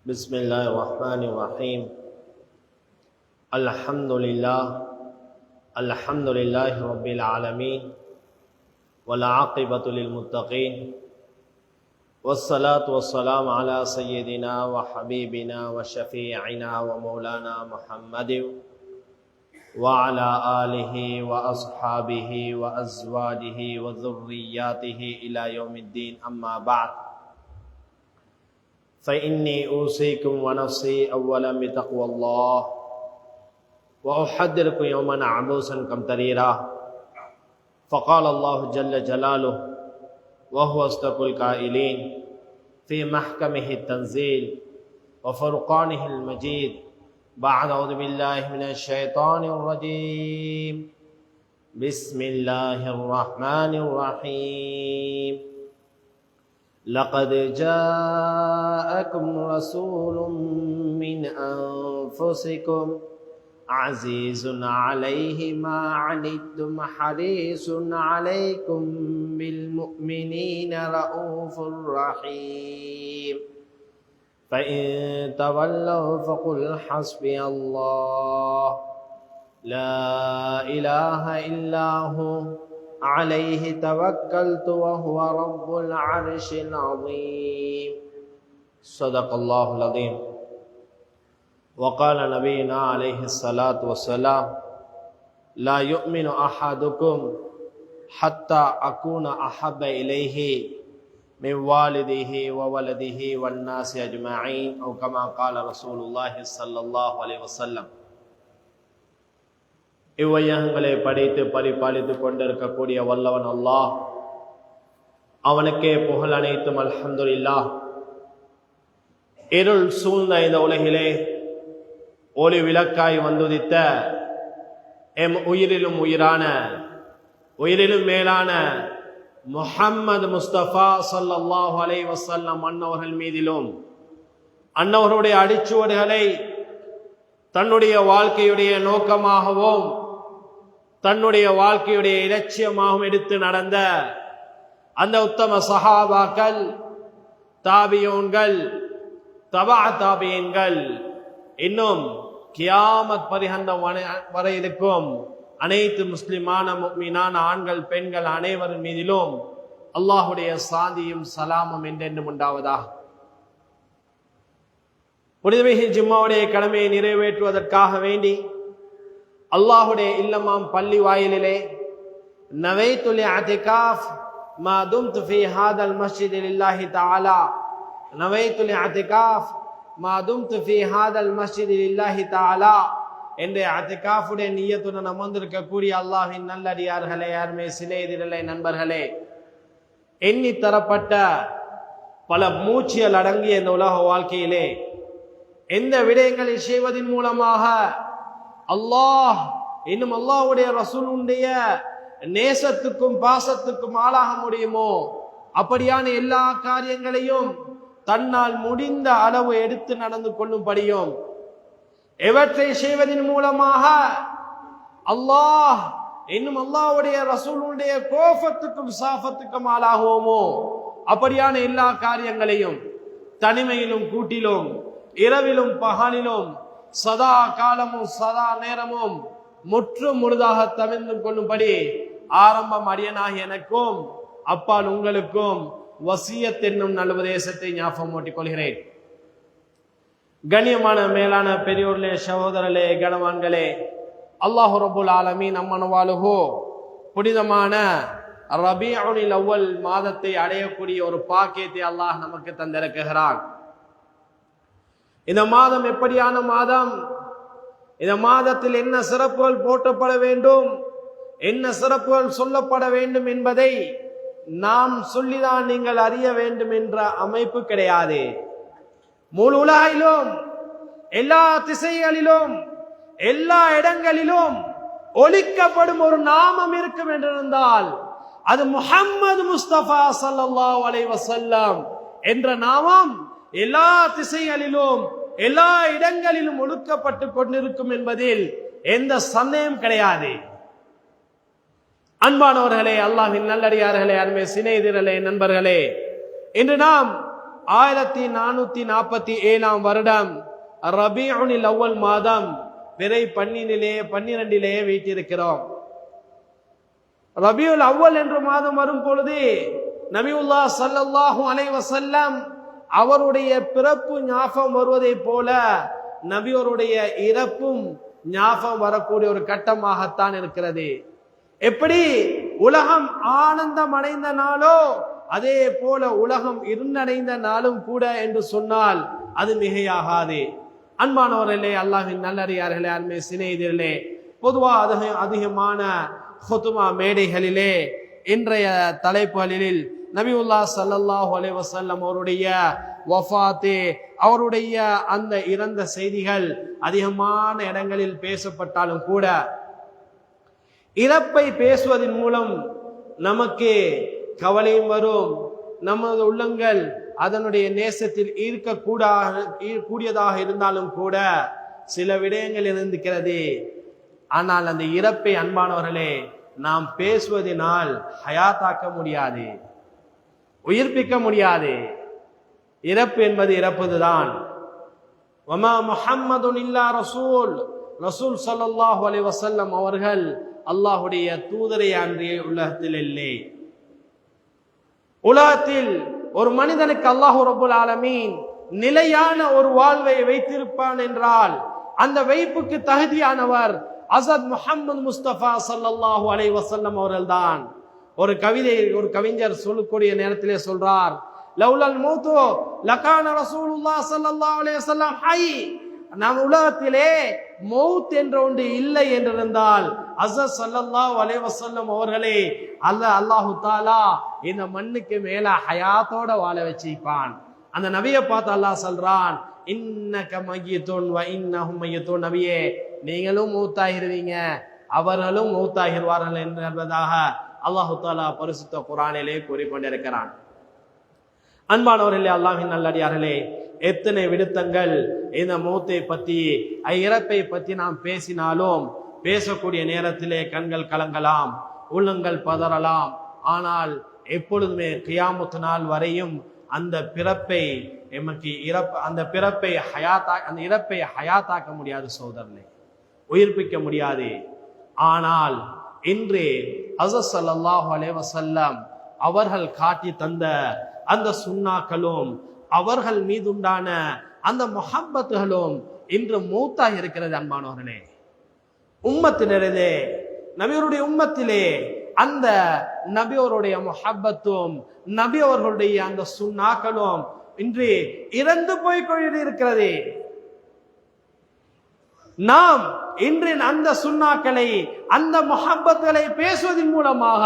بسم الله الرحمن الرحيم. الحمد لله رب العالمين، والعاقبة للمتقين، والصلاة والسلام على سيدنا وحبيبنا وشفيعنا ومولانا محمد وعلى آله وأصحابه وأزواجه وذرياته إلى يوم الدين. أما بعد، فإني أوصيكم ونفسي أولا بتقوى الله، وأحذركم يوما عبوسا قمطريرا. فقال الله جل جلاله وهو أصدق القائلين في محكمه التنزيل وفرقانه المجيد بعد أعوذ بالله من الشيطان الرجيم. بسم الله الرحمن الرحيم. لقد جاءكم رسول من أنفسكم عزيز عليه ما عنتم حريص عليكم بالمؤمنين رؤوف رحيم. فإن تولوا فقل حسبي الله لا إله إلا هو عليه توكلت وهو رب العرش العظيم. صدق الله العظيم. وقال نبينا عليه الصلاة والسلام: لا يؤمن أحدكم حتى أكون أحب إليه من والده وولده والناس أجمعين، أو كما قال رسول الله صلى الله عليه وسلم. இவ்வையகங்களை படைத்து பரிபாலித்து கொண்டிருக்கக்கூடிய வல்லவன் அல்லாஹ், அவனுக்கே புகழ் அனைத்தும். அல்ஹம்துலில்லாஹ். இருள் சூழ்ந்த இந்த உலகிலே ஒளி விளக்காய் வந்துதித்த எம் உயிரிலும் உயிரான, உயிரிலும் மேலான முஹம்மது முஸ்தபா ஸல்லல்லாஹு அலைஹி வஸல்லம் அன்னவர்கள் மீதிலும், அன்னவர்களுடைய அடிச்சுவடுகளை தன்னுடைய வாழ்க்கையுடைய நோக்கமாகவும் தன்னுடைய வாழ்க்கையுடைய இலட்சியமாகவும் எடுத்து நடந்த அந்த உத்தம சஹாபாக்கள், தாபியூன்கள், தபா தாபியீன்கள், இன்னும் கியாமத் பரிஹந்தம் வரை இருக்கும் அனைத்து முஸ்லிமான முஃமினான ஆண்கள் பெண்கள் அனைவரின் மீதிலும் அல்லாஹுடைய சாந்தியும் சலாமும் என்றென்றும் உண்டாவதாக. புனிதமிகு ஜும்மாவுடைய கடமையை நிறைவேற்றுவதற்காக வேண்டி அல்லாஹுடைய இல்லமாம் பள்ளி வாயிலிலே நவைத்துல் இஅ்திகாஃப் மா தும்து ஃபீ ஹாதல் மஸ்ஜித் லில்லாஹி தஆலா, நவைத்துல் இஅ்திகாஃப் மா தும்து ஃபீ ஹாதல் மஸ்ஜித் லில்லாஹி தஆலா என்ற இஅ்திகாஃபுடைய நிய்யத்துடன் அமர்ந்திருக்கக்கூடிய அல்லாஹ்வின் நல்லடியார்களே, அருமை சிநேகிதர்களே, நண்பர்களே, எண்ணி தரப்பட்ட பல மூச்சியல் அடங்கிய இந்த உலக வாழ்க்கையிலே எந்த விடயங்களை செய்வதன் மூலமாக அல்லாஹ் இன்னும் அல்லாஹ்வுடைய ரசூலுடைய நேசத்துக்கும் பாசத்துக்கும் ஆளாக முடியுமோ அப்படியான எல்லா காரியங்களையும் தன்னால் முடிந்த அளவு எடுத்து நடந்து கொள்ளும்படியும், எவற்றை செய்வதன் மூலமாக அல்லாஹ் இன்னும் அல்லாஹ்வுடைய ரசூலுடைய கோபத்துக்கும் சாபத்துக்கும் ஆளாகுவோமோ அப்படியான எல்லா காரியங்களையும் தனிமையிலும் கூட்டிலும் இரவிலும் பகலிலும் சதா காலமும் சதா நேரமும் முற்றும் முழுதாக தவிர்த்து கொள்ளும்படி ஆரம்பம் அடியனாகி எனக்கும் அப்பால் உங்களுக்கும் வசியத் என்னும் நல்லுபதேசத்தை ஞாபகம் ஊட்டிக் கொள்கிறேன். கண்ணியமான மேலான பெரியோர்களே, சகோதரர்களே, கணவான்களே, அல்லாஹு ரப்புல் ஆலமீன் அம்மனவாலுஹோ புனிதமான ரபீஉல் அவ்வல் மாதத்தை அடையக்கூடிய ஒரு பாக்கியத்தை அல்லாஹ் நமக்கு தந்திருக்கிறான். இந்த மாதம் எப்படியான மாதம், இந்த மாதத்தில் என்ன சிறப்புகள் போற்றப்பட வேண்டும், என்ன சிறப்புகள் சொல்லப்பட வேண்டும் என்பதை நாம் சொல்லிதான் நீங்கள் அறிய வேண்டும் என்ற அமைப்பு கிடையாது. முழு உலகிலும் எல்லா திசைகளிலும் எல்லா இடங்களிலும் ஒலிக்கப்படும் ஒரு நாமம் இருக்கும் என்றிருந்தால் அது முஹம்மது முஸ்தபா ஸல்லல்லாஹு அலைஹி வஸல்லம் என்ற நாமம் எல்லா திசைகளிலும் எல்லா இடங்களிலும் ஒழுக்கப்பட்டு கொண்டிருக்கும் என்பதில் எந்த சந்தேகம் கிடையாது. அன்பானவர்களே, அல்லாஹ்வின் நல்லடியார்களே, அருமை சிநேகிதர்களே, நண்பர்களே, இன்று நாம் 1447 வருடம் ரபீஉல் அவ்வல் மாதம் பிறை 12 வைத்திருக்கிறோம். ரபியுல் அவ்வல் என்ற மாதம் வரும் பொழுது நபியுல்லாஹ் ஸல்லல்லாஹு அலைஹி வஸல்லம் அவருடைய பிறப்பு ஞாபகம் வருவதை போல நபியோருடைய இறப்பும் ஞாபகம் வரக்கூடிய ஒரு கட்டமாகத்தான் இருக்கிறது. எப்படி உலகம் ஆனந்தம் அடைந்த நாளோ அதே போல உலகம் இருண்டடைந்த நாளும் கூட என்று சொன்னால் அது மிகையாகாது. அன்பானவர்களே, அல்லாஹ்வின் நல்லடியார்களே, அருமை சிநேகிதர்களே, பொதுவாக அதிகமான ஹுதுமா மேடைகளிலே இன்றைய தலைப்புகளில் நபியுல்லாஹ் ஸல்லல்லாஹு அலைஹி வஸல்லம் அவருடைய வஃபாத், அவருடைய அந்த இறந்த செய்திகள் அதிகமான இடங்களில் பேசப்பட்டாலும் கூட இறப்பை பேசுவதன் மூலம் நமக்கு கவலையும் வரும். நமது உள்ளங்கள் அதனுடைய நேசத்தில் கூடியதாக இருந்தாலும் கூட சில விடயங்கள் இருக்கிறது. ஆனால் அந்த இறப்பை அன்பானவர்களே நாம் பேசுவதனால் ஹயாத்தாக்க முடியாது, உயிர்ப்பிக்க முடியாது. இறப்பு என்பது இறப்புதான். வமா முஹம்மதுன் இல்லா ரசூல், ரசூல் ஸல்லல்லாஹு அலைஹி வஸல்லம் அவர்கள் அல்லாஹ்வுடைய தூதரை அன்றிய உலகத்தில் இல்லை. உலகத்தில் ஒரு மனிதனுக்கு அல்லாஹ் ரப்பல் ஆலமீன் நிலையான ஒரு வாழ்வை வைத்திருப்பான் என்றால் அந்த வைப்புக்கு தகுதியானவர் ஹஸரத் முஹம்மது முஸ்தபா ஸல்லல்லாஹு அலைஹி வஸல்லம் அவர்கள்தான். ஒரு கவிஞர் சொல்லக்கூடிய நேரத்திலே சொல்றார், லௌலல் மௌத்து லகான ரசூலுல்லாஹ் ஸல்லல்லாஹு அலைஹி வஸல்லம் ஹை. நம் உலகத்திலே மௌத் என்ற ஒன்று இல்லை என்றிருந்தால் ஹஸரத் ஸல்லல்லாஹு அலைஹி வஸல்லம் அவர்களே அல்லாஹு தஆலா இந்த மண்ணுக்கு மேல ஹயாத்தோட வாழ வச்சிருப்பான். அந்த நபியை பார்த்து அல்லாஹ் சொல்றான், இன்னக மய்யித்துன் வ இன்னஹும் மய்யித்துன், நபியே நீங்களும் மௌத்தாகிருவீங்க அவர்களும் மௌத்தாகிருவார்கள் என்பதாக அல்லாஹு தஆலா பரிசுத்த குர்ஆனிலே கூறிக்கொண்டிருக்கிறான். அன்பானவர்களே, அல்லாஹ்வின் நல்லடியார்களே, எத்தனை விடுத்தங்கள் இந்த மௌத்தை பத்தி இறப்பை பத்தி நாம் பேசினாலும் பேசக்கூடிய நேரத்திலே கண்கள் கலங்கலாம், உள்ளங்கள் பதறலாம். ஆனால் எப்பொழுதுமே கியாமத்து நாள் வரையும் அந்த பிறப்பை எமக்கு அந்த இறப்பை ஹயாத்தாக்க முடியாது சோதரனே, உயிர்ப்பிக்க முடியாது. ஆனால் இன்று ஹஸரத் ஸல்லல்லாஹு அலைஹி வஸல்லம் அவர்கள் காட்டி தந்த அந்த சுன்னாக்களும் அவர்கள் மீதுண்டான அந்த முஹப்பத்துகளும் இன்று மௌத்தாக இருக்கிறது. அன்பானவர்களே, உம்மத்தினரே, நபியோருடைய உம்மத்திலே அந்த நபியோருடைய முஹப்பத்தும் நபி அவர்களுடைய அந்த சுன்னாக்களும் இன்று இறந்து போய் கொண்டிருக்கிறது. நாம் இன்று அந்த சுன்னாக்களை அந்த முஹப்பத்துகளை பேசுவதன் மூலமாக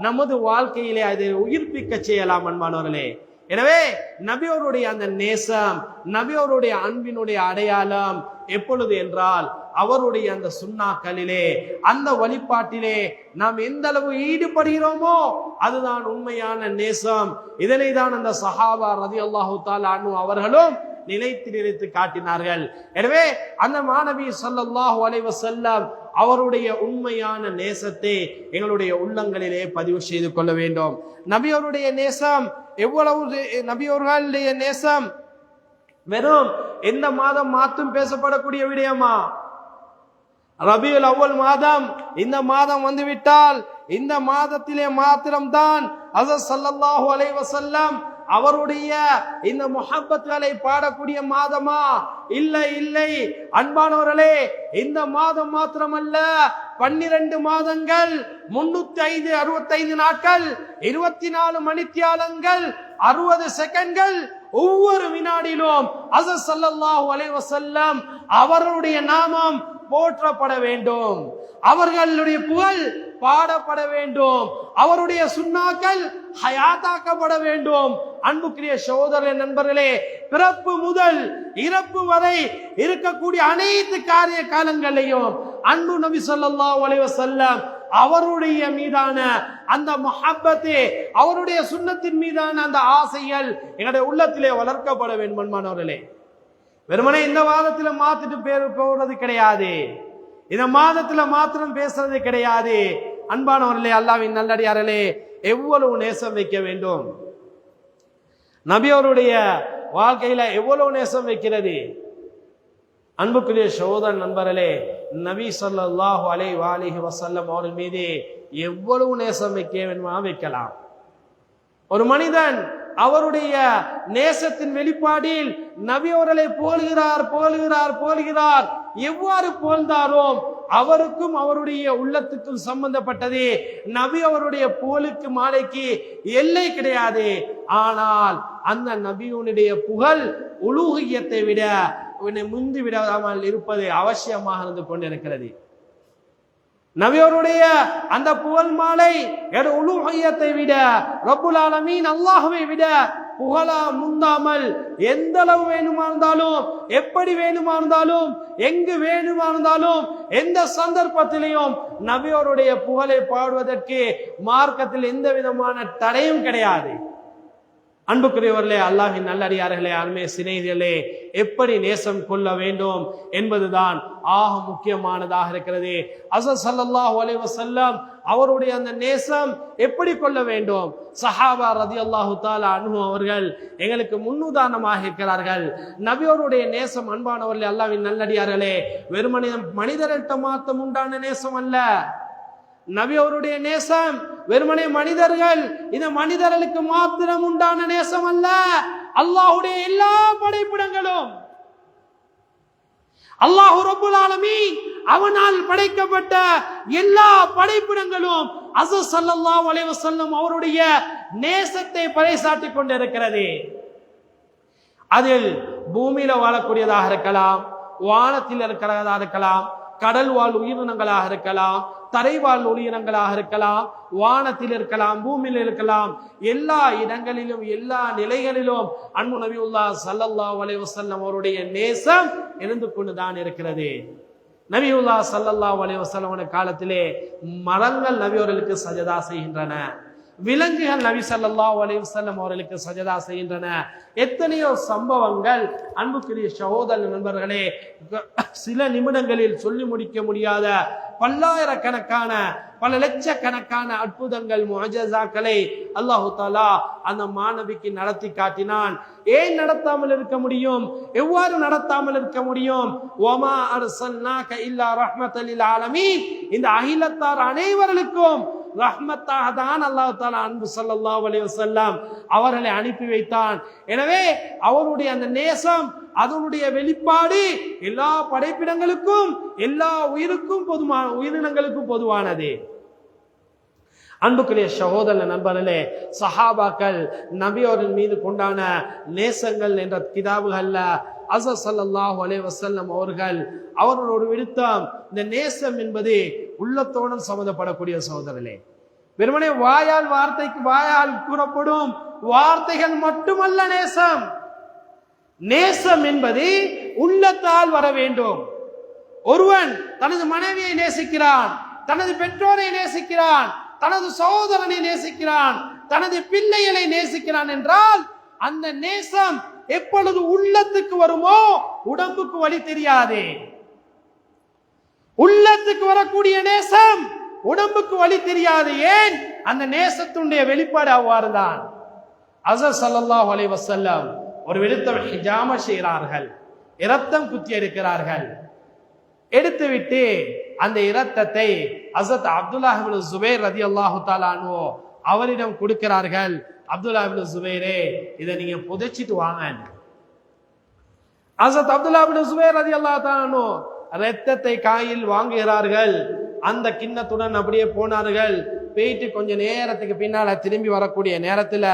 நமது வாழ்க்கையிலே அதை உயிர்ப்பிக்க செய்யலாம். அன்பானவர்களே, எனவே நபியோருடைய அந்த நேசம், நபியோருடைய அன்பினுடைய அடையாளம் எப்பொழுது என்றால் அவருடைய அந்த சுன்னாக்களிலே அந்த வழிபாட்டிலே நாம் எந்த அளவு ஈடுபடுகிறோமோ அதுதான் உண்மையான நேசம். இதனை தான் அந்த சஹாபா ரலியல்லாஹு தஆலா அன்ஹு அவர்களும் நிலைத்து காட்டினார்கள். எனவே அந்த மாநபி ஸல்லல்லாஹு அலைஹி வஸல்லம் அவருடைய உண்மையான நேசத்தை எங்களுடைய உள்ளங்களிலே பதிவு செய்து கொள்ள வேண்டும். நபியோருடைய நேசம் எவ்வளவு, நபியோர்களுடைய நேசம் வெறும் எந்த மாதம் மாத்தும் பேசப்படக்கூடிய விடயமா? ரபியுல் அவ்வல் மாதம், இந்த மாதம் வந்துவிட்டால் இந்த மாதத்திலே மாத்திரம்தான் ஹஸரத் ஸல்லல்லாஹு அலைஹி வஸல்லம் அவருடைய இந்த முஹப்பத்களை பாடக்கூடிய மாதமா? இல்லை இல்லை அன்பானவர்களே, இந்த மாதம் மாத்திரமல்ல, 12 மாதங்கள், 365 நாட்கள், 24 மணித்தியாலங்கள், 60 செகண்ட்கள், ஒவ்வொரு வினாடியிலும் ஹஸரத் ஸல்லல்லாஹு அலைஹி வஸல்லம் அவர்களுடைய நாமம் போற்றப்பட வேண்டும், அவர்களுடைய புகழ் பாடப்பட வேண்டும், அவருடைய சுன்னாக்கள் ஹயாத்தாக்கப்பட வேண்டும். அன்புக்குரிய சகோதர நண்பர்களே, பிறப்பு முதல் இறப்பு வரை இருக்கக்கூடிய அனைத்து காரிய காலங்களையும் அன்பு நபி ஸல்லல்லாஹு அலைஹி வஸல்லம் அவருடைய மீதான அந்த முஹப்பத், அவருடைய சுன்னத்தின் மீதான அந்த ஆசைகள் எங்களுடைய உள்ளத்திலே வளர்க்கப்பட வேண்டும். அன்பானவர்களே, வெறுமனே இந்த மாதத்துல மாத்திட்டு போறது கிடையாது, இந்த மாதத்துல மாத்திரம் பேசுறது கிடையாது. அன்பானவர்களே, அல்லாஹ்வின் நல்லடியார்களே, எவ்வளவு நேசம் வைக்க வேண்டும். நபி அவருடைய வாழ்க்கையில எவ்வளவு நேசம் வைக்கிறது. அன்புக்குரிய சகோதர நண்பர்களே, நபி ஸல்லல்லாஹு அலைஹி வஸல்லம் அவர்கள் மீது எவ்வளவு நேசம் வைக்க வேண்டுமா வைக்கலாம். ஒரு மனிதன் அவருடைய நேசத்தின் வெளிப்பாடில் நபி அவர்களை புகழ்கிறார். எவ்வாறு புகழ்ந்தாரோ அவருக்கும் அவருடைய உள்ளத்துக்கும் சம்பந்தப்பட்டது. நபி அவருடைய புகழுக்கு மாலைக்கு எல்லை கிடையாது. ஆனால் அந்த நபியுடைய புகழ் உலூஹியத்தை விட முந்தி விடாமல் இருப்பது அவசியமாக இருந்து கொண்டிருக்கிறது. நபியோருடைய அந்த புகழ் மாலை உலூஹியத்தை விட, ரப்புல் ஆலமீன் அல்லாஹ்வை விட புகழா முந்தாமல் எந்த அளவு வேணுமா இருந்தாலும், எப்படி வேணுமா இருந்தாலும், எங்கு வேணுமா இருந்தாலும், எந்த சந்தர்ப்பத்திலையும் நபியோருடைய புகழை பாடுவதற்கு மார்க்கத்தில் எந்த விதமான தடையும் கிடையாது. அன்புக்குரியவர்களே, அல்லாஹ்வின் நல்லடியார்களே, அருமை சிநேகிதர்களே, எப்படி நேசம் கொள்ள வேண்டும் என்பதுதான் ஆக முக்கியமானதாக இருக்கிறது. ஹஸரத் ஸல்லல்லாஹு அலைஹி வஸல்லம் அவருடைய அந்த நேசம் எப்படி கொள்ள வேண்டும்? சஹாபா ரலியல்லாஹு தஆலா அன்ஹு அவர்கள் எங்களுக்கு முன்னுதாரணமாக இருக்கிறார்கள். நபியோருடைய நேசம் அன்பானவர்களே, அல்லாஹ்வின் நல்லடியார்களே, வெறுமனே மனிதர்கிட்ட மாத்தம் உண்டான நேசம் அல்ல. நபி அவருடைய நேசம் வெறுமனே மனிதர்கள், இந்த மனிதர்களுக்கு மாத்திரம் உண்டான நேசம் அல்ல. அல்லாஹ்வுடைய எல்லா படைப்பிடங்களும், அல்லாஹ் ரப்புல் ஆலமீன் அவனால் படைக்கப்பட்ட எல்லா படைப்பிடங்களும் ஹஸரத் ஸல்லல்லாஹு அலைஹி வஸல்லம் அவருடைய நேசத்தை பறைசாற்றிக் கொண்டிருக்கிறது. அதில் பூமியில வாழக்கூடியதாக இருக்கலாம், வானத்தில் இருக்கிறதா இருக்கலாம், கடல் வாழ் உயிரினங்களாக இருக்கலாம், தரைவாழ் உயிரினங்களாக இருக்கலாம், வானத்தில் இருக்கலாம், பூமியில் இருக்கலாம், எல்லா இடங்களிலும் எல்லா நிலைகளிலும் அன்பு நபியுல்லாஹ் ஸல்லல்லாஹு அலைஹி வஸல்லம் அவருடைய நேசம் இருந்து கொண்டுதான் இருக்கிறது. நபியுல்லாஹ் ஸல்லல்லாஹு அலைஹி வஸல்லம் காலத்திலே மரங்கள் நபியவர்களுக்கு சஜதா செய்கின்றன, விலங்குகள் நபி ஸல்லல்லாஹு அலைஹி வஸல்லம் அவர்களுக்கு சஜதா செய்கின்றன. எத்தனையோ சம்பவங்கள் அன்புக்குரிய சகோதர நண்பர்களே, சில நிமிடங்களில் சொல்லி முடிக்க முடியாத பல்லாயிரக்கணக்கான பல லட்சக்கணக்கான அற்புதங்கள் முஅஜிஸாக்களை அல்லாஹ் தஆலா அந்த மாநபிக்கு நடத்தி காட்டினான். ஏன் நடத்தாமல் இருக்க முடியும்? எவ்வாறு நடத்தாமல் இருக்க முடியும்? வமா அர்ஸல்னாக இல்லா ரஹ்மத்தல் லில் ஆலமீன், இந்த அகிலத்தார் அனைவருக்கும் ரஹ்மத்தாக தான் அல்லாஹ் தஆலா அன்பு ஸல்லல்லாஹு அலைஹி வஸல்லம் அவர்களை அனுப்பி வைத்தான். எனவே அவருடைய அந்த நேசம், அதனுடைய வெளிப்பாடு எல்லா படைப்பிடங்களுக்கும் எல்லா உயிரினங்களுக்கும் பொதுவானது. அன்புக்குரிய சகோதர நண்பர்களே, சஹாபாக்கள் நபியோரின் மீது கொண்டான நேசங்கள் என்ற கிதாபுகள்ல ஹஸரத் ஸல்லல்லாஹு அலைஹி வஸல்லம் அவர்களோடு விடுத்தம் இந்த நேசம் என்பது உள்ளத்தோடு சம்பந்தப்படக்கூடிய சகோதரர்களே. வெறுமனே வாயால் கூறப்படும் வார்த்தைகள் மட்டுமல்ல நேசம். நேசம் என்பது உள்ளத்தால் வர வேண்டும். ஒருவன் தனது மனைவியை நேசிக்கிறான், தனது பெற்றோரை நேசிக்கிறான், தனது சகோதரனை நேசிக்கிறான், தனது பிள்ளைகளை நேசிக்கிறான் என்றால் அந்த நேசம் எப்பொழுது உள்ளத்துக்கு வருமோ உடம்புக்கு வழி தெரியாது. உள்ளத்துக்கு வரக்கூடிய நேசம் உடம்புக்கு வழி தெரியாது. ஏன்? அந்த நேசத்துடைய வெளிப்பாடு அவ்வாறு தான். ஹஸரத் ஸல்லல்லாஹு அலைஹி வஸல்லம் ஒரு வெளுத்தவர் ஹிஜாமா செய்கிறார்கள், இரத்தம் குத்தி எடுக்கிறார்கள். எடுத்துவிட்டு அந்த இரத்தத்தை ஹஸரத் அப்துல்லாஹ் இப்னு ஸுபைர் ரலியல்லாஹு தஆலா அன்ஹு அவரிடம் கொடுக்கிறார்கள். அப்துல்லாஹ் இப்னு ஸுபைரே, இதை நீங்க புதைச்சிட்டு வாங்க. ஹஸரத் அப்துல்லாஹ் இப்னு ஸுபைர் ரலியல்லாஹு தஆலா அன்ஹு இரத்தத்தை கையில் வாங்குகிறார்கள். அந்த கிண்ணத்துடன் அப்படியே போனார்கள். போயிட்டு கொஞ்ச நேரத்துக்கு பின்னால திரும்பி வரக்கூடிய நேரத்துல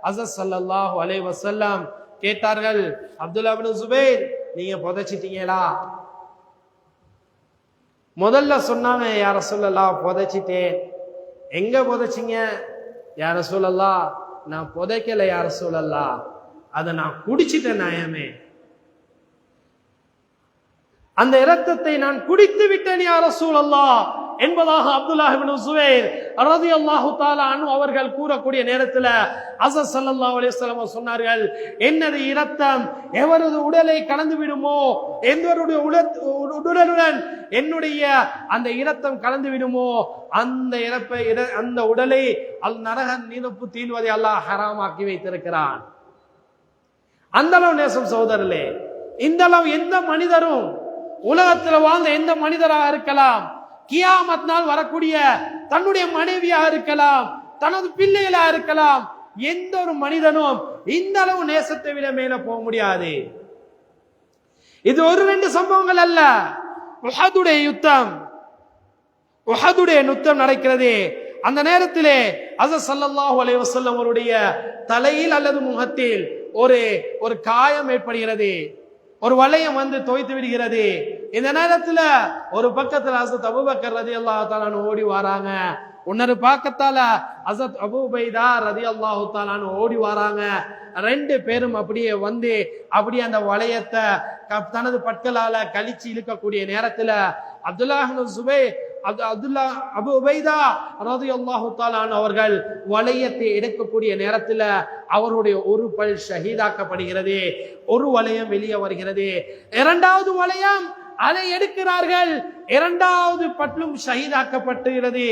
ஹஸரத் ஸல்லல்லாஹு அலைஹி வஸல்லம் கேட்டார்கள், அப்துல்லாஹ் இப்னு ஸுபைர், நீங்க புதைச்சிட்டீங்களா? முதல்ல சொன்னாங்க, யா ரசூலல்லாஹ் புதைச்சிட்டேன். எங்க புதைச்சிங்க? யா ரசூலல்லாஹ், நான் புதைக்கல யா ரசூலல்லாஹ், அதை நான் குடிச்சிட்டேன் நாயமே. அந்த இரத்தத்தை நான் குடித்து விட்டேன் யா ரசூலல்லாஹ் என்பதாக அப்துல்லாஹ் இப்னு ஸுபைர் ரலியல்லாஹு தஆலா அன்ஹு அவர்கள் கூறக்கூடிய நேரத்தில் ஹஸரத் ஸல்லல்லாஹு அலைஹி வஸல்லம் சொன்னார்கள், என்னது இரத்தம் எவரது உடலை கலந்து விடுமோ, எந்தவருடைய உடலுடன் என்னுடைய அந்த இரத்தம் கலந்து விடுமோ அந்த உடலை நரக நெருப்பு தீண்டுவதை அல்லாஹ் ஹராமாக்கி வைத்திருக்கிறான். அந்த அளவு நேசம் சகோதரர்களே. இந்த அளவு எந்த மனிதரும் உலகத்தில் வாழ்ந்த எந்த மனிதராக இருக்கலாம், கியாமத் நாள் வரக்கூடிய தன்னுடைய மனைவியாக இருக்கலாம், தனது பிள்ளைகளாக இருக்கலாம், எந்த ஒரு மனிதனும் இந்த அளவு நேசத்தை விட மேல போக முடியாது. இது ஒரு ரெண்டு சம்பவங்கள் அல்ல. உஹதுடைய யுத்தம் நடக்கிறது. அந்த நேரத்திலே ஹஜ்ரத் ஸல்லல்லாஹு அலைஹி வஸல்லம் அவருடைய தலையில் அல்லது முகத்தில் ஒரு காயம் ஏற்படுகிறது. ஒரு வளையம் வந்து தோய்த்து விடுகிறது. இந்த நேரத்துல ஒரு பக்கத்துல ஹஜ்ரத் அபூபக்கர் ரலியல்லாஹு தஆலா அன்ஹு ஓடி வராங்க. இன்னொரு பக்கத்தால ஹஜ்ரத் அபூ உபைதா ரலியல்லாஹு தஆலா அன்ஹு ஓடி வராங்க. ரெண்டு பேரும் அப்படியே வந்து அப்படியே அந்த வளையத்தை தனது பற்களால கழிச்சு இழுக்கக்கூடிய நேரத்துல அபூ உபைதா ரலியல்லாஹு தஆலா அன்ஹு அவர்கள் வளையத்தை எடுக்கக்கூடிய நேரத்துல அவருடைய ஒரு பல் ஷஹீதாக்கப்படுகிறது. ஒரு வளையம் வெளியே வருகிறது. இரண்டாவது வளையம் அதை எடுக்கிறார்கள். இரண்டாவது பட்லும் ஷஹீதாக்கப்பட்டுகிறது.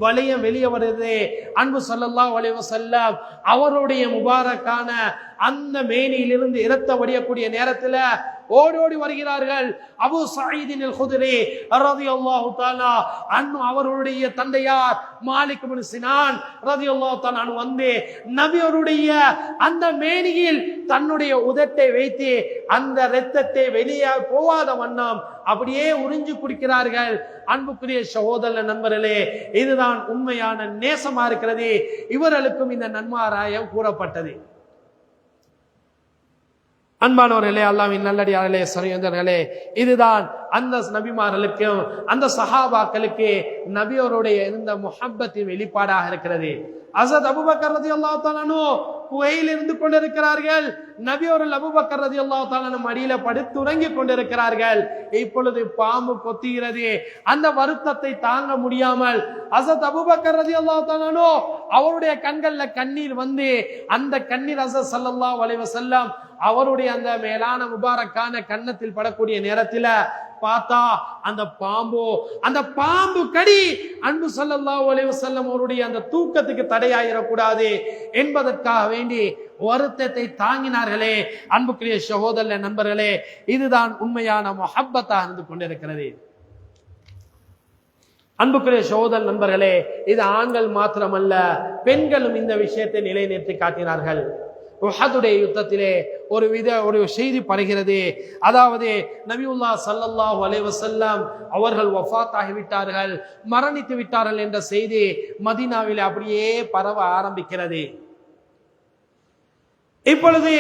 வளையம் வெளியே வருகிறது. அன்பு ஸல்லல்லாஹு அலைஹி வஸல்லம் அவருடைய முபாரக்கான அந்த மேனியிலிருந்து இரத்த வடியக்கூடிய நேரத்துல ஓடோடி வருகிறார்கள். அபூ சயீத் அல் குத்ரி ரலியல்லாஹு தஆலா அன்ஹு அவருடைய தந்தையார் மாலிக் இப்னு சினான் ரலியல்லாஹு தஆலா அன்ஹு வந்து நபியருடைய அந்த மேனியில் தன்னுடைய உதட்டை வைத்து அந்த இரத்தத்தை வெளியே போகாத வண்ணம் அப்படியே உறிஞ்சு குடிக்கிறார்கள். அன்புக்குரிய சகோதர நண்பர்களே, இதுதான் உண்மையான நேசமா இருக்கிறது. இவர்களுக்கும் இந்த நன்மாராயம் கூறப்பட்டது. அன்பானவர்களே, அல்லாஹ்வின் நல்லடியார்களே, சரியந்தர்களே, இதுதான் அந்த நபிமார்களுக்கும் அந்த சஹாபாக்களுக்கு நபியோருடைய இந்த முஹப்பத்தின் வெளிப்பாடாக இருக்கிறது. ஹஜ்ரத் அபூபக்கர் ரலியல்லாஹு தஆலா அன்ஹு குகையில் இருந்து கொண்டிருக்கிறார்கள். நபி அவர்கள் அபூபக்கர் ரலியல்லாஹு தஆலா அன்ஹு மடியில படுத்து உறங்கிக் கொண்டிருக்கிறார்கள். இப்பொழுது பாம்பு கொத்துகிறது. அந்த வருத்தத்தை தாங்க முடியாமல் ஹஜ்ரத் அபூபக்கர் ரலியல்லாஹு தஆலா அன்ஹு அவருடைய கண்கள்ல கண்ணீர் வந்து அந்த கண்ணீர் ஹஜ்ரத் ஸல்லல்லாஹு அலைஹி வஸல்லம் அவருடைய அந்த மேலான முபாரக்கான கன்னத்தில் படக்கூடிய நேரத்துல பார்த்தா அந்த பாம்பு கடி அன்பு ஸல்லல்லாஹு அலைஹி வஸல்லம் அவருடைய அந்த தூக்கத்துக்கு தடையாயிடக்கூடாது என்பதற்காக வேண்டி வருத்தத்தை தாங்கினார்களே. அன்புக்குரிய சகோதர நண்பர்களே, இதுதான் உண்மையான முஹப்பத்தாக இருந்து கொண்டிருக்கிறது. அன்புக்குரிய சகோதர நண்பர்களே, இது ஆண்கள் மாத்திரமல்ல, பெண்களும் இந்த விஷயத்தை நிலைநிறுத்தி காட்டினார்கள். உஹதுடைய யுத்தத்திலே ஒரு செய்தி படுகிறது. அதாவது நபியுல்லாஹ் ஸல்லல்லாஹு அலைஹி வஸல்லம் அவர்கள் வஃபாத் ஆகிவிட்டார்கள், மரணித்து விட்டார்கள் என்ற செய்தி மதீனாவிலே அப்படியே பரவ ஆரம்பிக்கிறது. இப்பொழுது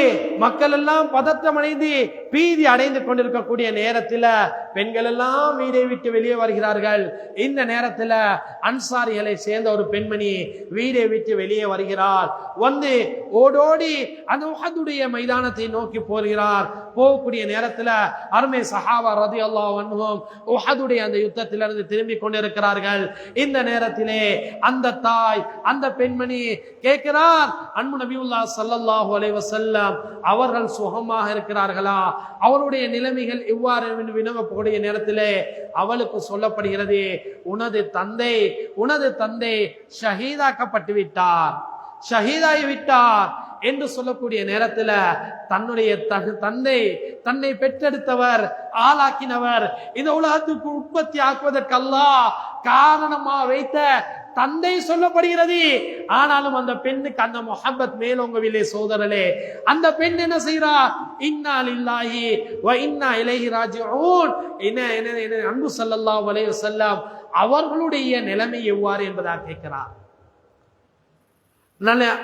மக்கள் எல்லாம் பதற்றம் அடைந்து பீதி அடைந்து கொண்டிருக்கக்கூடிய நேரத்தில் பெண்கள் எல்லாம் வீடை விட்டு வெளியே வருகிறார்கள். இந்த நேரத்தில் அன்சாரிகளை சேர்ந்த ஒரு பெண்மணி வீடை விட்டு வெளியே வருகிறார். வந்து ஓடோடி அந்த உஹதுடைய மைதானத்தை நோக்கி போகிறார். போகக்கூடிய நேரத்தில் அருமை சஹாபா ரலியல்லாஹு அன்ஹும் உஹதுடைய அந்த யுத்தத்திலிருந்து திரும்பி கொண்டிருக்கிறார்கள். இந்த நேரத்திலே அந்த தாய் அந்த பெண்மணி கேட்கிறார், அன்பு நபியுல்லாஹ் ஸல்லல்லாஹு அலைஹி வஸல்லம் அவர்கள் சுகமாக இருக்கிறார்களா, அவருடைய நிலைமைகள் இவ்வாறு வினவக்கூடிய நேரத்திலே அவளுக்கு சொல்லப்படுகிறது, உனது தந்தை ஷஹீதாக்கப்பட்டு விட்டார், ஷஹீதாகி விட்டார் என்று சொல்லக்கூடிய நேரத்தில் தன்னுடைய தன்னை பெற்றெடுத்தவர், ஆளாக்கினவர், இந்த உலகத்துக்கு உற்பத்தி ஆக்குவதற்கு அல்லாஹ் காரணமா வைத்த தந்தை சொல்லப்படுகிறது. ஆனாலும் அந்த பெண்ணுக்கு அந்த முஹப்பத் மேலோங்கவில்லை. சோதரலே, அந்த பெண் என்ன செய்கிறார்? இன்னா லில்லாஹி வ இன்னா இலைஹி ராஜிஊன். அன்பு ஸல்லல்லாஹு அலைஹி வஸல்லம் அவர்களுடைய நிலைமை எவ்வாறு என்பதாக கேட்கிறார்.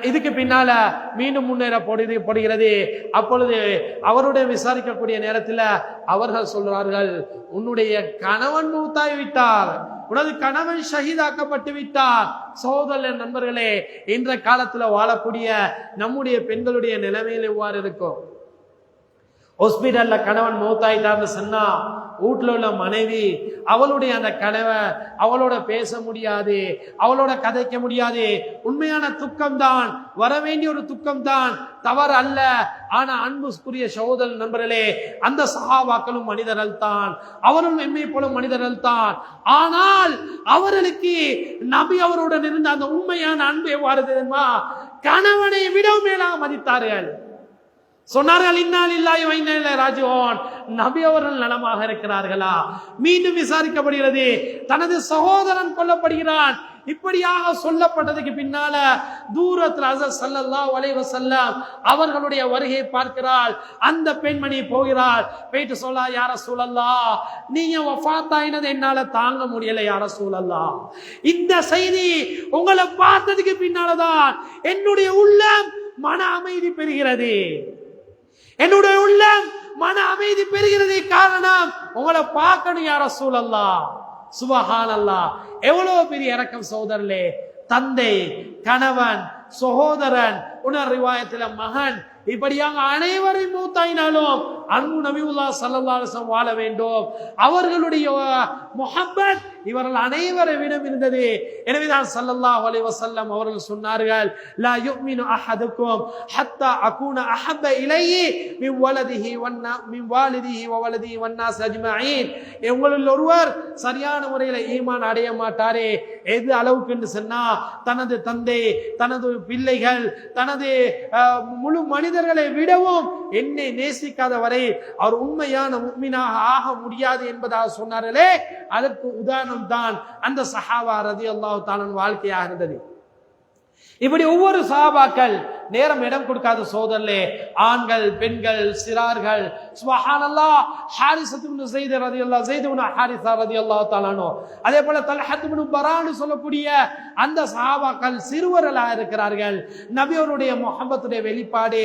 இதுக்கு பின்னால மீண்டும் முன்னேறப்படுகிறது. அப்பொழுது அவருடைய விசாரிக்கக்கூடிய நேரத்தில் அவர்கள் சொல்றார்கள், உன்னுடைய கணவன் மௌத்தாகி விட்டார், உனது கணவன் ஷஹீதாக்கப்பட்டு விட்டார். சகோதர நண்பர்களே, இன்றைய காலத்துல வாழக்கூடிய நம்முடைய பெண்களுடைய நிலைமையில் எவ்வாறு இருக்கும்? ஹாஸ்பிட்டல்ல கணவன் மௌத்தாயிட்டார்னு சொன்னா வீட்டுல உள்ள மனைவி அவளுடைய அந்த கணவன் அவளோட பேச முடியாது, அவளோட கதைக்க முடியாது. உண்மையான துக்கம் தான், வர வேண்டிய ஒரு துக்கம் தான், தவறு அல்ல. ஆனா அன்புக்குரிய சகோதர நண்பர்களே, அந்த சஹாபாக்களும் மனிதர்கள் தான், அவரும் எம்மை போல மனிதர்கள் தான். ஆனால் அவர்களுக்கு நபி அவருடன் இருந்த அந்த உண்மையான அன்பு எவ்வாறு தெரியுமா? கணவனை விட மேலாக மதித்தார்கள். சொன்னார்கள், இன்னா லில்லாஹி வ இன்னா இலைஹி ராஜிஊன். நபி அவர்கள் நலமாக இருக்கிறார்களா? மீண்டும் விசாரிக்கப்படுகிறது, தனது சகோதரன் கொல்லப்படுகிறான். இப்படியாக சொல்லப்பட்டதுக்கு பின்னால தூரத்தில் ஹஸரத் ஸல்லல்லாஹு அலைஹி வஸல்லம் அவர்களுடைய வருகையை பார்க்கிறாள். அந்த பெண்மணி போகிறாள், போயிட்டு சொல்லா, யா ரசூலல்லாஹ், நீங்க வஃபாத்தாயினது என்னால தாங்க முடியல யா ரசூலல்லாஹ். இந்த செய்தி உங்களை பார்த்ததுக்கு பின்னாலதான் என்னுடைய உள்ளம் மன அமைதி பெறுகிறது. என்னுடைய உள்ளம் மன அமைதி பெறுகிறது. காரணம், உங்களை பார்க்கணும் யா ரசூலல்லாஹ். சுபஹானல்லாஹ், எவ்வளவு பெரிய இரக்கம் சகோதரர்களே. தந்தை, கணவன், சகோதரன், உணர் ரிவாயத்தில மகன், இப்படியாக அனைவரையும் மூத்தாயினாலும் அன்பு நபியுல்லாஹ் ஸல்லல்லாஹு அலைஹி வஸல்லம் வாழ வேண்டும். அவர்களுடைய முஹப்பத் இவர்கள் அனைவரை விடம் இருந்தது. எனவேதான் ஸல்லல்லாஹு அலைஹி வஸல்லம் அவர்கள் சொன்னார்கள், லா யுமினு அஹதுக்கும் ஹத்தா அகூன அஹப்ப இலைஹி மின் வலதிஹி மின் வாலிதிஹி வ வலதிஹி வன்னாஸ் அஜ்மஈன். உங்களில் ஒருவர் சரியான முறையில் ஈமான் அடைய மாட்டாரே. எது அளவுக்கு என்று சொன்னா, தனது தந்தை, தனது பிள்ளைகள், தனது முழு மனிதர்களை விடவும் என்னை நேசிக்காத வரை அவர் உண்மையான முஃமினாக ஆக முடியாது என்பதாக சொன்னார்களே. அதற்கு உதாரணம் தான் அந்த சஹாபா ரலியல்லாஹு தஆலா வாழ்க்கையாக இருந்தது. இப்படி ஒவ்வொரு சஹாபாக்கள் நேரம் இடம் கொடுக்காத சோதரர்களே, ஆண்கள், பெண்கள், சிறார்கள், சுப்ஹானல்லாஹ், ஹாரிஸத் இப்னு ஸைத் ரலியல்லாஹு ஸைத் இப்னு ஹாரிஸா ரலியல்லாஹு தஆலா அன்ஹு, அதே போல தல்ஹத் இப்னு பரான்னு சொல்லக்கூடிய அந்த சஹாபாக்கள் சிறுவர்களாக இருக்கிறார்கள். நபியோருடைய முஹப்பத்துடைய வெளிப்பாடு.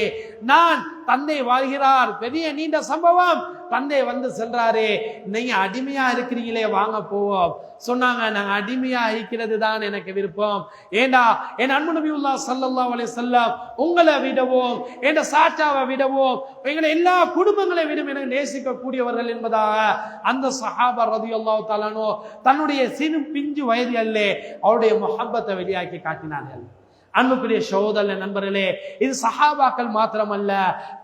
நான் தந்தை வாழ்கிறார், பெரிய நீண்ட சம்பவம். தந்தை வந்து சென்றாரு, நீங்க அடிமையா இருக்கிறீங்களே, வாங்க போவோம். சொன்னாங்க, நாங்க அடிமையா இருக்கிறது தான் எனக்கு விருப்பம். ஏண்டா என் அன்பு நபியுல்லாஹ் ஸல்லல்லாஹு அலைஹி வஸல்லம் உங்களை விடவும், என்ற சாச்சாவை விடவும், எங்களை எல்லா குடும்பங்களை விடும் எனக்கு நேசிக்க கூடியவர்கள் என்பதாக அந்த சஹாபா ரலியல்லாஹு தஆலா அன்ஹு தன்னுடைய சிறு பிஞ்சு வயதிலே அவருடைய முஹப்பத்தை வெளியாக்கி காட்டினார்கள். அன்புக்குரிய சகோதர நண்பர்களே, இது சஹாபாக்கள் மாத்திரமல்ல,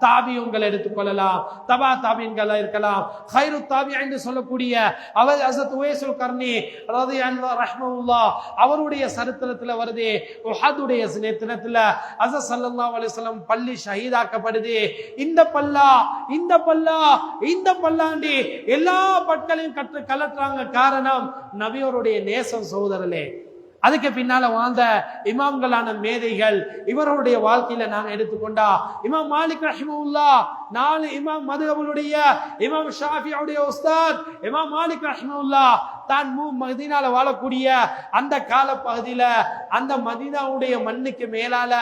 தாபியூன்கள் எடுத்துக்கொள்ளலாம், தபா தாபியன்கள் இருக்கலாம். கைரு தாபியா என்று சொல்லக்கூடிய அவர் ஹஸரத் உவைஸுல் கர்னி ரலியல்லாஹு ரஹ்மத்துல்லாஹ் அவருடைய சரித்திரத்தில் வருது. உஹதுடைய தினத்தில் ஹஸரத் ஸல்லல்லாஹு அலைஹி வஸல்லம் பள்ளி ஷஹீதாக்கப்படுது. இந்த பல்லா இந்த பல்லா இந்த பல்லாண்டி எல்லா பட்களையும் கலட்டுறாங்க. காரணம், நபியோருடைய நேசம் சகோதரர்களே. அதுக்கு பின்னால வாழ்ந்த இமாம்களான மேதைகள், இவர்களுடைய வாழ்க்கையில நாங்க எடுத்துக்கொண்டா, இமாம் மாலிக் ரஹிமஹுல்லாஹ் 4 இமாம் மதுஹபுடைய இமாம் ஷாஃபியுடைய உஸ்தாத் இமாம் மாலிக் ரஹிமஹுல்லாஹ் தான் மதீனால வாழக்கூடிய அந்த கால பகுதியில அந்த மதீனாவுடைய மண்ணுக்கு மேலால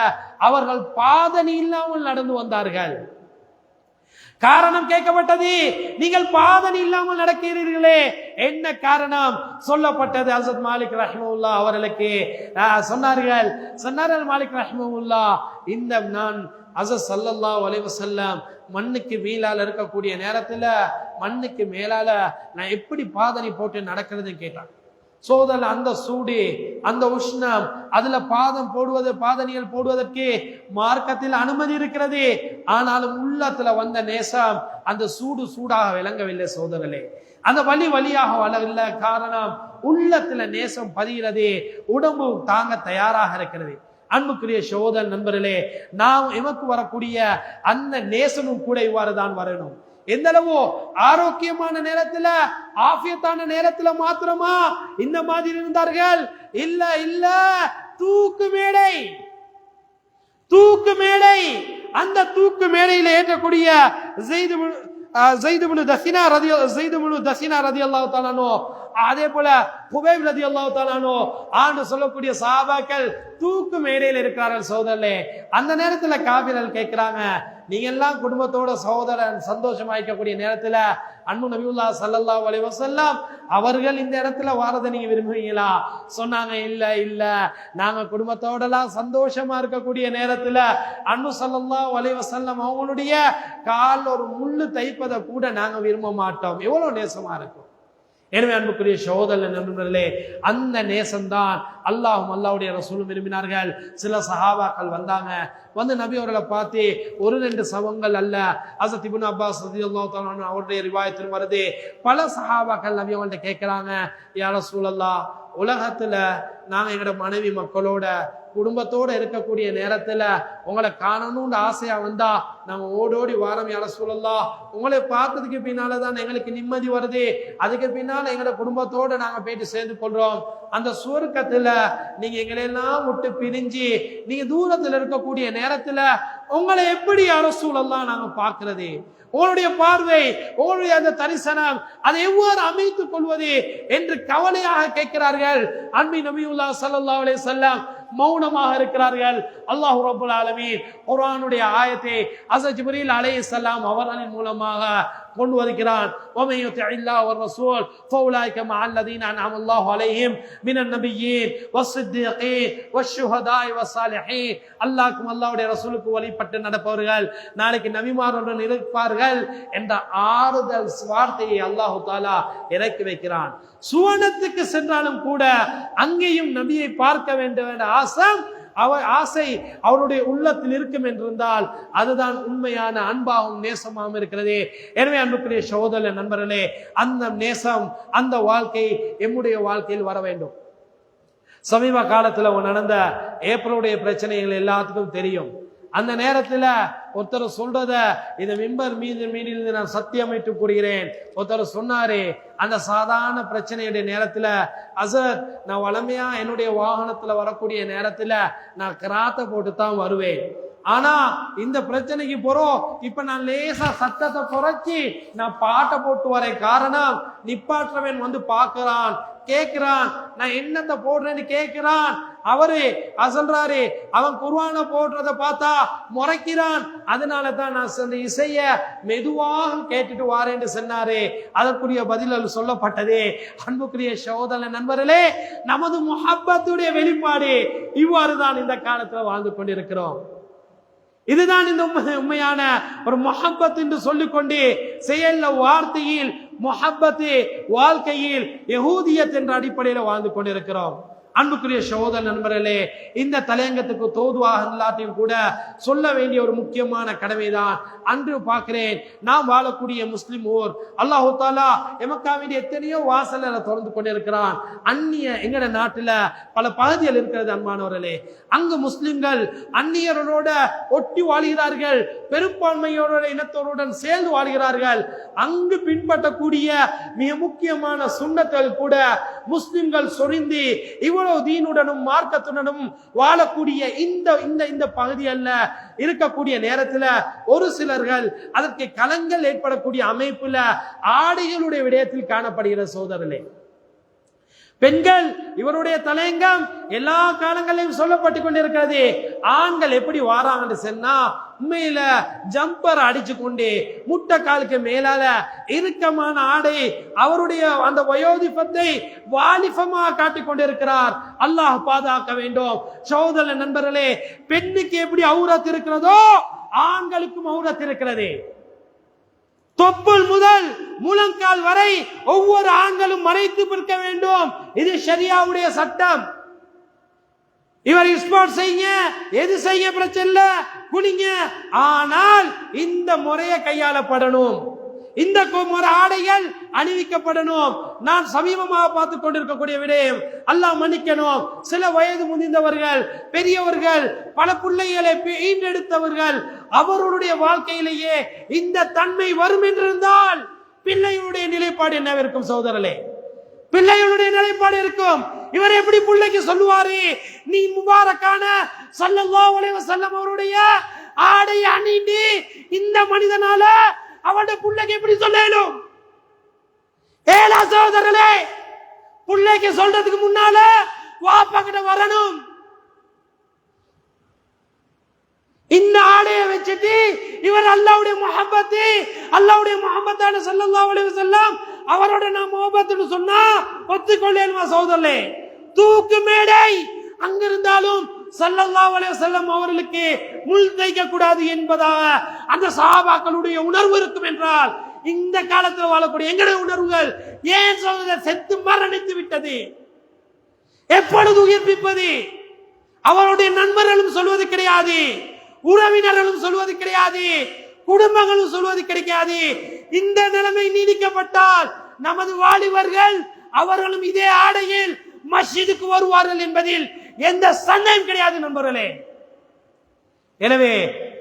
அவர்கள் பாதணி இல்லாமல் நடந்து வந்தார்கள். காரணம் கேட்கப்பட்டது, நீங்கள் பாதணி இல்லாமல் நடக்கிறீர்களே, என்ன காரணம் சொல்லப்பட்டது. ஹஸரத் மாலிக் ரஹ்மத்துல்லாஹ் அவர்களுக்கு சொன்னார்கள் மாலிக் ரஹ்மத்துல்லாஹ், இந்த நான் ஹஸரத் ஸல்லல்லாஹு அலைஹி வஸல்லம் மண்ணுக்கு மேலால இருக்கக்கூடிய நேரத்துல மண்ணுக்கு மேலால நான் எப்படி பாதணி போட்டு நடக்கிறதுன்னு கேட்டான். சோதல் அந்த சூடு, அந்த உஷ்ணம், அதுல பாதணிகள் போடுவதற்கு மார்க்கத்தில் அனுமதி இருக்கிறது. ஆனாலும் உள்ளத்துல வந்த நேசம் அந்த சூடாக விளங்கவில்லை சோதரர்களே. அந்த வழியாக வளரல. காரணம், உள்ளத்துல நேசம் பதிகிறது, உடம்பு தாங்க தயாராக இருக்கிறது. அன்புக்குரிய சகோதர நண்பர்களே, நாம் எமக்கு வரக்கூடிய அந்த நேசமும் கூட இவ்வாறு தான் வரணும். எந்த அளவு ஆரோக்கியமான நேரத்துல, ஆஃபியத்தான நேரத்துல மாத்திரமா இந்த மாதிரி இருந்தார்கள்? இல்ல, தூக்கு மேடை, அந்த தூக்கு மேடையில ஏற்றக்கூடிய ஸைத் இப்னு தஸீனா ரலியல்லாஹு தஆலா அன்ஹு, அதே போல ஹுபைப் ரலியல்லாஹு தஆலா அன்ஹு ஆண்டு சொல்லக்கூடிய சஹாபாக்கள் தூக்கு மேடையில் இருக்கிறார்கள் சகோதரர்களே. அந்த நேரத்துல காபிர்கள் கேட்கிறாங்க, நீங்க எல்லாம் குடும்பத்தோட சகோதரன் சந்தோஷமாயிக்கக்கூடிய நேரத்துல அன்பு நபியுல்லாஹ் ஸல்லல்லாஹு அலைஹி வஸல்லம் அவர்கள் இந்த இடத்துல வாரதை நீங்க விரும்புவீங்களா? சொன்னாங்க, இல்ல, நாங்க குடும்பத்தோடலாம் சந்தோஷமா இருக்கக்கூடிய நேரத்துல அன்பு ஸல்லல்லாஹு அலைஹி வஸல்லம் அவங்களுடைய கால் ஒரு முள்ளு தைப்பதை கூட நாங்க விரும்ப மாட்டோம். எவ்வளவு நேசமா இருக்கும். எனவே அன்புக்குரிய சகோதர நண்பர்களே, அந்த நேசம்தான் அல்லாஹ்வுடைய ரசூலும் விரும்பினார்கள். சில சஹாபாக்கள் வந்தாங்க, வந்து நபி அவர்களை பார்த்து 1-2 சவங்கள் அல்ல, ஹஸரத் இப்னு அப்பாஸ் ரலியல்லாஹு தஆலா அன்ஹு அவருடைய ரிவாயத்தில் வருது, பல சஹாபாக்கள் நபி அவங்கள்ட்ட கேட்கிறாங்க, யா ரசூலல்லாஹ், உலகத்துல நாங்க எங்களோட மனைவி மக்களோட குடும்பத்தோட இருக்கக்கூடிய நேரத்துல உங்களை காணணும்னு ஆசையா வந்தா நாங்க ஓடோடி வாரம் யா ரசூலல்லாஹ், உங்களை பார்த்ததுக்கு பின்னாலதான் எங்களுக்கு நிம்மதி வருது, அதுக்கு பின்னால எங்களோட குடும்பத்தோட நாங்க போயிட்டு சேர்ந்து கொள்றோம். அந்த சுவர்க்கத்துல நீங்க எங்களெல்லாம் விட்டு பிரிஞ்சு நீங்க தூரத்துல இருக்கக்கூடிய நேரத்துல உங்களை எப்படி யா ரசூலல்லாஹ் நாங்க பார்க்கிறது? உங்களுடைய பார்வை, உங்களுடைய அந்த தரிசனம், அதை எவ்வாறு அமைத்துக் கொள்வது என்று கவலையாக கேட்கிறார்கள். அன்பின் நபியுல்லாஹ் ஸல்லல்லாஹு அலைஹி வஸல்லம் மௌனமாக இருக்கிறார்கள். அல்லாஹ் ரப்பல் ஆலமீன் குர்ஆனுடைய ஆயத்தை ஹஸரத் ஜிப்ரீல் அலைஹிஸ்ஸலாம் அவர்களின் மூலமாக கொண்டு வருகிறான். وَمَن يُطِعِ اللَّهَ وَالرَّسُولَ فَأُولَٰئِكَ مَعَ الَّذِينَ أَنْعَمَ اللَّهُ عَلَيْهِم مِنَ النَّبِيِّينَ وَالصِّدِّيقِينَ وَالشُّهَدَاءِ وَالصَّالِحِينَ. அல்லாஹ்வுக்கும் அல்லாஹ்வுடைய ரசூலுக்கு வழிபட்டு நடப்பவர்கள் நாளைக்கு நபிமார்களுடன் இருப்பார்கள் என்ற ஆறுதல் வார்த்தையை அல்லாஹ் தஆலா இறக்கி வைக்கிறான். சுவனத்துக்கு சென்றாலும் கூட அங்கேயும் நபியை பார்க்க வேண்டும் என்ற ஆசை அவருடைய உள்ளத்தில் இருக்கும் என்றிருந்தால் அதுதான் உண்மையான அன்பாகவும் நேசமாகவும் இருக்கிறது. எனவே அன்புக்குரிய சகோதர நண்பர்களே, அந்த நேசம், அந்த வாழ்க்கை எம்முடைய வாழ்க்கையில் வர வேண்டும். சமீப காலத்துல நடந்த ஏப்ரலுடைய பிரச்சனைகள் எல்லாத்துக்கும் தெரியும். அந்த நேரத்துல ஒருத்தர் சொல்றத இந்த மிம்பர் மீது நான் சத்தியமிட்டு கூறுகிறேன். ஒருத்தர் சொன்னாரு, அந்த சாதாரண பிரச்சனையுடைய நேரத்துல அசர் நான் வளமையா என்னுடைய வாகனத்துல வரக்கூடிய நேரத்துல நான் கிராத்த போட்டு தான் வருவேன், ஆனா இந்த பிரச்சனைக்கு போறோம் இப்ப நான் லேசா சத்தத்தை குறைச்சி நான் பாட்டை போட்டு வரேன். காரணம், நிப்பாற்றவன் வந்து பாக்குறான், கேட்கிறான், நான் என்னத்தை போடுறேன்னு கேட்கிறான். அவரு சொல்றாரு, அவன் குர்ஆனை போடுறத பார்த்தா முறைக்கிறான், அதனால தான் நான் அந்த இசைய மெதுவாக கேட்டுட்டு வாரேன்னு சொன்னாரு. அதற்குரிய பதில் சொல்லப்பட்டது. அன்புக்குரிய சகோதர நண்பர்களே, நமது முஹப்பத்துடைய வெளிப்பாடு இவ்வாறு தான் இந்த காலத்துல வாழ்ந்து கொண்டிருக்கிறோம். இதுதான் இந்த உண்மையான ஒரு முஹப்பத் என்று சொல்லிக்கொண்டு செயல்ல வார்த்தையில் முஹப்பத்து, வாழ்க்கையில் யஹூதியத் என்ற அடிப்படையில் வாழ்ந்து கொண்டிருக்கிறோம். அன்புக்குரிய சகோதர நண்பர்களே, இந்த தலையங்கத்துக்கு தோதுவாக எல்லாத்தையும் கூட சொல்ல வேண்டிய ஒரு முக்கியமான கடமைதான். அன்று பார்க்கிறேன், நாம் வாழக்கூடிய முஸ்லிம் ஊர் அல்லாஹு தாலா எமக்காவின் எத்தனையோ வாசல்களை திறந்து கொண்டிருக்கிறான். அந்நிய எங்கட நாட்டுல பல பகுதிகள் இருக்கிறது அன்பானவர்களே. அங்கு முஸ்லிம்கள் அந்நியர்களோட ஒட்டி வாழ்கிறார்கள், பெரும்பான்மையோட இனத்தோருடன் சேர்ந்து வாழ்கிறார்கள். அங்கு பின்பற்றக்கூடிய மிக முக்கியமான சுன்னத்துகள் கூட முஸ்லிம்கள் சொரிந்து இவ்வளவு தீனுடனும் மார்க்கத்துடனும் வாழக்கூடிய இந்த பகுதியல்ல இருக்கக்கூடிய நேரத்துல ஒரு சிலர்கள் அதற்கு கலங்கள் ஏற்படக்கூடிய அமைப்புல ஆடைகளுடைய விடயத்தில் காணப்படுகிற சோதரர்களே. பெண்கள் இவருடைய தலையங்கம் எல்லா காலங்களிலும் சொல்லப்பட்டு கொண்டிருக்கிறது. ஆண்கள் எப்படி வாராங்கன்னு சொன்னா, உண்மையில ஜம்பர் அடிச்சு கொண்டு முட்டை காலுக்கு மேலால இறுக்கமான ஆடை, அவருடைய அந்த வயோதிபத்தை வாலிபமாக காட்டிக் கொண்டிருக்கிறார். அல்லாஹ் பாதுகாக்க வேண்டும். சகோதர நண்பர்களே, பெண்ணுக்கு எப்படி ஔரத் இருக்கிறதோ ஆண்களுக்கும் ஔரத் இருக்கிறது. தொப்புள் முதல் முழங்கால் வரை ஒவ்வொரு ஆண்களும் மறைத்து பிடிக்க வேண்டும். இது ஷரியாவுடைய சட்டம். இவர் ஸ்போர்ட் செய்யுங்க, எது செய்ய பிரச்சனை இல்ல, குனிங்க, ஆனால் இந்த முறையை கையாளப்படணும், இந்த முறை ஆடைகள் அணிவிக்கப்படணும். நான் சமீபமாக பார்த்து கொண்டிருக்கக்கூடிய விடயம், அல்லாஹ் மன்னிக்கணும், சில வயது முதிர்ந்தவர்கள், பெரியவர்கள், பல பிள்ளைகளை ஈண்டெடுத்தவர்கள், அவர்களுடைய வாழ்க்கையிலேயே இந்த தன்மை வரும் என்றிருந்தால் பிள்ளைகளுடைய நிலைப்பாடு என்னவிருக்கும் சகோதரர்களே? பிள்ளைகளுடைய நிலைப்பாடு இருக்கும். இவர் எப்படி பிள்ளைக்கு சொல்லுவாரு, நீ முபாரக்கான ஸல்லல்லாஹு அலைஹி வஸல்லம் அவருடைய ஆடை அணிந்து இந்த மனிதனால அவருடைய பிள்ளைக்கு எப்படி சொல்லலும்? ஏலா சகோதரர்களே, பிள்ளைக்கு சொல்றதுக்கு முன்னால வாப்பா கிட்ட வரணும். இந்த ஆடையை வச்சுட்டு இவர் அல்லாஹ்வுடைய முஹப்பத்து, அல்லாஹ்வுடைய முஹப்பத்தான ஸல்லல்லாஹு அலைஹி வஸல்லம் அவரோட நான் முஹப்பத்துன்னு சொன்னா ஒத்துக்கொள்ளேன்மா சகோதரர்களே. தூக்கு மேடை அங்கிருந்தாலும் ஸல்லல்லாஹு அலைஹி வஸல்லம் அவர்களுக்கு முள் தைக்க கூடாது என்பதாக அந்த சஹாபாக்களுடைய உணர்வு இருக்கும் என்றால், இந்த காலத்தில் வாழக்கூடிய எங்களுடைய உணர்வுகள் ஏன் சகோதரர் செத்து மரணித்து விட்டது? எப்பொழுது உயிர்ப்பிப்பது? அவருடைய நண்பர்களும் சொல்வது கிடையாது, உறவினர்களும் சொல்வது கிடையாது, குடும்பங்களும் சொல்வது கிடைக்காது. இந்த நிலைமை நீடிக்கப்பட்டால் நமது வாலிபர்கள் அவர்களும் இதே ஆடையில் மஸ்ஜிதுக்கு வருவார்கள் என்பதில் எந்த சந்தேகம் கிடையாது நண்பர்களே. எனவே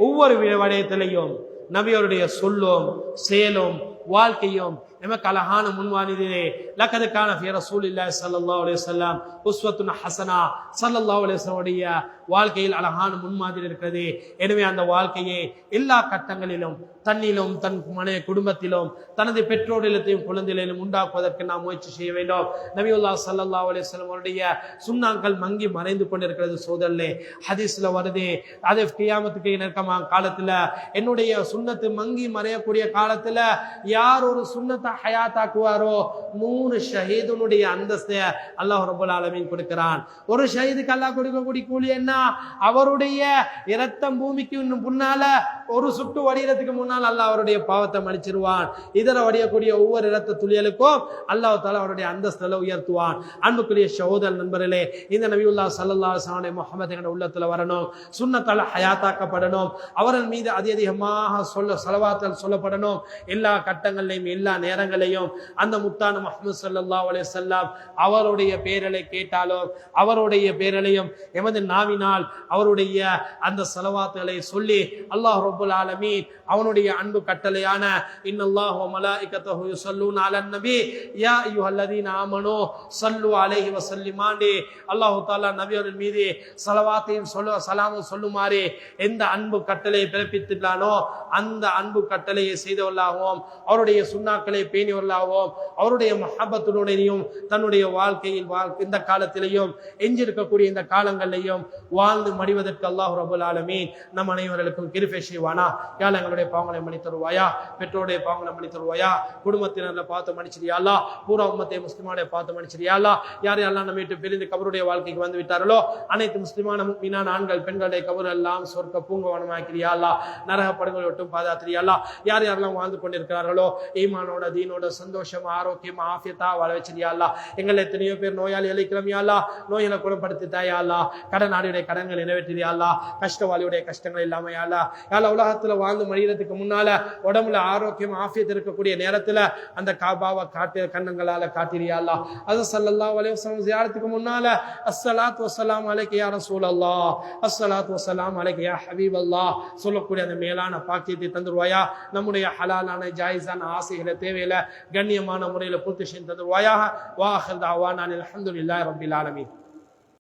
ஒவ்வொரு விடயத்திலையும் நபியோருடைய சொல்லும் செயலும் வாழ்க்கையும் நமக்கு அழகான முன்மாதிரியே. லக்கது கான ஃபீ ரசூலில்லாஹி ஸல்லல்லாஹு அலைஹி வஸல்லம் உஸ்வத்துன் ஹஸனா. ஸல்லல்லாஹு அலைஹி வஸல்லம் உடைய வாழ்க்கையில் அழகான முன்மாதிரி இருக்கிறது. எனவே அந்த வாழ்க்கையை எல்லா கட்டங்களிலும் தன்னிலும் தன் மனைவி குடும்பத்திலும் தனது பெற்றோரிடத்தையும் குழந்தைகளிலும் உண்டாக்குவதற்கு நாம் முயற்சி செய்ய வேண்டும். நபியுல்லாஹ் ஸல்லல்லாஹு அலைஹி வஸல்லம் அவருடைய சுன்னாக்கள் மங்கி மறைந்து கொண்டிருக்கிறது சோதரே. ஹதீஸ்ல வருது, அது கியாமத்துக்கு நெருக்கமான காலத்துல என்னுடைய சுன்னத்து மங்கி மறையக்கூடிய காலத்துல யார் ஒரு சுன்னத்தை ஹயாத்தாக்குவாரோ 3 ஷஹீதுனுடைய அந்தஸ்தை அல்லாஹ் ரப்பல் ஆலமீன் கொடுக்கிறான். ஒரு ஷஹீதுக்கு அல்லாஹ் கொடுக்கக்கூடிய கூலி என்ன? அவருடைய இரத்தம் பூமிக்கு முன்னால ஒரு சுட்டு வடிகிறதுக்கு முன்னால் அல்லாஹ் அவருடைய பாவத்தை மன்னிச்சிருவான். இதர வடியக்கூடிய ஒவ்வொரு இரத்த துளியலுக்கும் அல்லாஹ் தஆலா அவருடைய அந்தஸ்தை உயர்த்துவான். அன்புக்குரிய சகோதர நண்பர்களே, இந்த நபியுல்லாஹ் ஸல்லல்லாஹு அலைஹி வஸல்லம் முஹம்மது என்ற உள்ளத்துல வரணும். சுன்னத்தால ஹயாத்தாக்கப்படணும். அவர்கள் மீது அதிகமாக ஸலவாத்துல் சொல்லப்படணும். எல்லா கட்டங்களிலும் எல்லா நேரங்களையும் அந்த முத்தான முஹம்மது ஸல்லல்லாஹு அலைஹி வஸல்லம் அவருடைய பேரலை கேட்டாலும் அவருடைய பேரலையும் எமது நாவினால் அவருடைய அந்த ஸலவாத்துகளை சொல்லி அல்லாஹ் ரப்பல் ஆலமீன் அவனுடைய அன்பு கட்டளையான இன்னல்லாஹு வ மலாயிகத்துஹு யுஸல்லூன அலன் நபி யா அய்யுஹல்லதீன ஆமனூ ஸல்லு அலைஹி வஸல்லிமாண்டி அல்லாஹ் தஆலா நபியோரின் மீது ஸலவாத்தையும் சலாமும் சொல்லுமாறு எந்த அன்பு கட்டளையை பிறப்பித்துள்ளானோ அந்த அன்பு கட்டளையை செய்தவர்களாகவும் அவருடைய சுன்னாக்களை பேணியவர்களாகவும் அவருடைய மஹப்பத்துடனும் தன்னுடைய வாழ்க்கையில் இந்த காலத்திலேயும் எஞ்சிருக்கக்கூடிய இந்த காலங்களிலேயும் வாழ்ந்து மடிவதற்கு அல்லாஹ் ரப்பல் ஆலமீன் நம் அனைவர்களுக்கும் கிருபை செய்வானா. யாழ் எங்களுடைய பாவங்களை மன்னித்து தருவாயா, பெற்றோருடைய பாவங்களை மன்னித்து தருவாயா, குடும்பத்தினர்களை பார்த்து மன்னிச்சிரியா அல்லாஹ், பூரா உம்மத்தை முஸ்லிமானை பார்த்து மன்னிச்சிரியா அல்லாஹ். யார் யாரெல்லாம் நம்ம வீட்டு பிரிந்து கபருடைய வாழ்க்கைக்கு வந்து விட்டார்களோ அனைத்து முஸ்லிமான முஃமினான ஆண்கள் பெண்களுடைய கபர் எல்லாம் சொர்க்க பூங்கவனமாக்கிறியா அல்லாஹ், நரக படுகொலை விட்டும் பாதுகாத்திரியா அல்லாஹ். யார் யாரெல்லாம் வாழ்ந்து கொண்டிருக்கிறார்களோ ஈமானோட தீனோட சந்தோஷம் ஆரோக்கியம் ஆஃபியத்தா வாழ வச்சிரியா அல்லாஹ். எங்களை எத்தனையோ பேர் நோயாளி அளிக்கிறோம் யா அல்லாஹ், நோய்களை குணப்படுத்தி தாயா அல்லாஹ், கடனாளியுடைய கடன்களை நிறைவேற்றியா அல்லாஹ், கஷ்டவாளியுடைய கஷ்டங்கள் இல்லாம யா அல்லாஹ். யாழ் உலகத்துல வாழ்ந்து மடிகிறதுக்கு முன்னால உடம்புல ஆரோக்கியம் ஆஃபியத் இருக்கக்கூடிய நேரத்துல அந்த காபாவை காட்டு கண்ணங்களால காட்டிரியா அல்லாஹ். அது ஸல்லல்லாஹு அலைஹி வஸல்லம் ஜியாரத்துக்கு முன்னால அஸ்ஸலாத்து வஸ்ஸலாமு அலைக்க யா ரசூலல்லாஹ், அஸ்ஸலாத்து வஸ்ஸலாமு அலைக்க யா ஹபீபல்லாஹ் சொல்லக்கூடிய அந்த மேலான பாக்கியத்தை தந்துருவாயா. நம்முடைய ஹலாலான ஜாயிஸான ஆசைகளை தேவையில கண்ணியமான முறையில் பூர்த்தி செய்து தந்துருவாயாக. வாஹிர் தஅவானா அல்ஹம்துலில்லாஹி ரப்பில் ஆலமீன்.